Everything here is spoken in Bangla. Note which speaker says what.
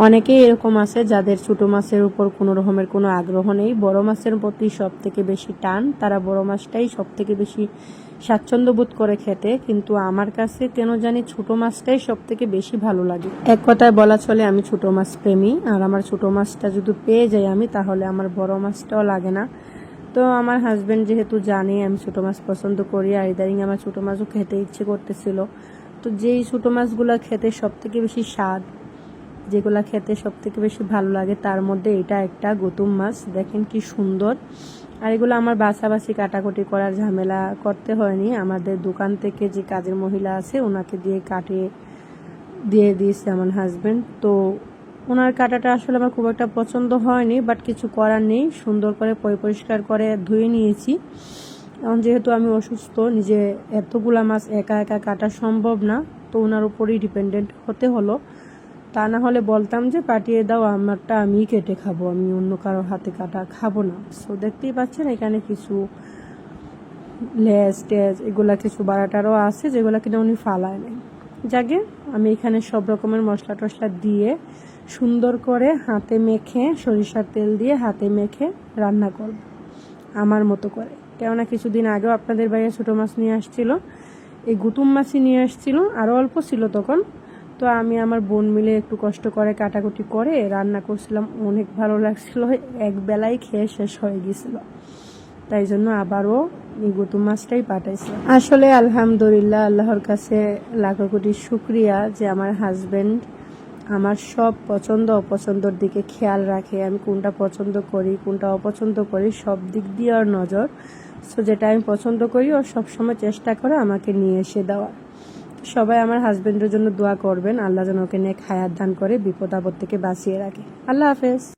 Speaker 1: অনেকেই এরকম আছে যাদের ছোট মাছের উপর কোনো রকমের কোনো আগ্রহ নেই, বড় মাছের প্রতি সব থেকে বেশি টান, তারা বড় মাছটাই সব থেকে বেশি স্বাচ্ছন্দ্য বোধ করে খেতে। কিন্তু আমার কাছে কেন জানি ছোট মাছটাই সব থেকে বেশি ভালো লাগে। এক কথায় বলা চলে আমি ছোট মাছ প্রেমী, আর আমার ছোট মাছটা যদি পেয়ে যাই আমি, তাহলে আমার বড় মাছটাও লাগে না। তো আমার হাজব্যান্ড যেহেতু জানে আমি ছোটো মাছ পছন্দ করি, আর ইদারিং আমার ছোটো মাছও খেতে ইচ্ছে করতেছিল, তো যেই ছোটো মাছগুলো খেতে সব থেকে বেশি স্বাদ, যেগুলো খেতে সব থেকে বেশি ভালো লাগে, তার মধ্যে এটা একটা গতুম মাছ। দেখেন কি সুন্দর। আর এগুলো আমার বাছাবাছি কাটাকুটি করার ঝামেলা করতে হয়নি, আমাদের দোকান থেকে যে কাজের মহিলা আছে ওনাকে দিয়ে কাটিয়ে দিয়ে দিয়েছে আমার হাজব্যান্ড। তো ওনার কাটাটা আসলে আমার খুব একটা পছন্দ হয়নি, বাট কিছু করার নেই, সুন্দর করে পরিষ্কার করে ধুয়ে নিয়েছি। এখন যেহেতু আমি অসুস্থ, নিজে এতগুলা মাছ একা একা কাটা সম্ভব না, তো ওনার উপরেই ডিপেন্ডেন্ট হতে হলো। তা না হলে বলতাম যে পাঠিয়ে দাও, আমারটা আমিই কেটে খাবো, আমি অন্য কারো হাতে কাটা খাবো না। সো দেখতেই পাচ্ছেন এখানে কিছু লেজ টেজ এগুলা কিছু বাড়াটারও আছে, যেগুলো কিনা উনি ফালায় নেয়। যাকে আমি এখানে সব রকমের মশলা টশলা দিয়ে সুন্দর করে হাতে মেখে, সরিষার তেল দিয়ে হাতে মেখে রান্না করব আমার মতো করে। কেননা কিছুদিন আগেও আপনাদের বাইরে ছোটো মাছ নিয়ে আসছিল, এই গুতুম মাছই নিয়ে আসছিল, আরও অল্প ছিল তখন। তো আমি আমার বোন মিলে একটু কষ্ট করে কাটাকুটি করে রান্না করছিলাম, অনেক ভালো লাগছিল, এক বেলায় খেয়ে শেষ হয়ে গেছিল। তাই জন্য আবারও এই গুতুম মাছটাই পাঠাইছে। আসলে আলহামদুলিল্লাহ, আল্লাহর কাছে লাখো কোটি শুক্রিয়া যে আমার হাজব্যান্ড আমার সব পছন্দ অপছন্দর দিকে খেয়াল রাখে। আমি কোনটা পছন্দ করি কোনটা অপছন্দ করি সব দিক দিয়ে ওর নজর। সো যেটা আমি পছন্দ করি ও সবসময় চেষ্টা করে আমাকে নিয়ে এসে দেওয়ার। সবাই আমার হাজব্যান্ডের জন্য দোয়া করবেন, আল্লাহ যেন ওকে নেক হায়াত দান করে, বিপদ আপদ থেকে বাঁচিয়ে রাখে। আল্লাহ হাফেজ।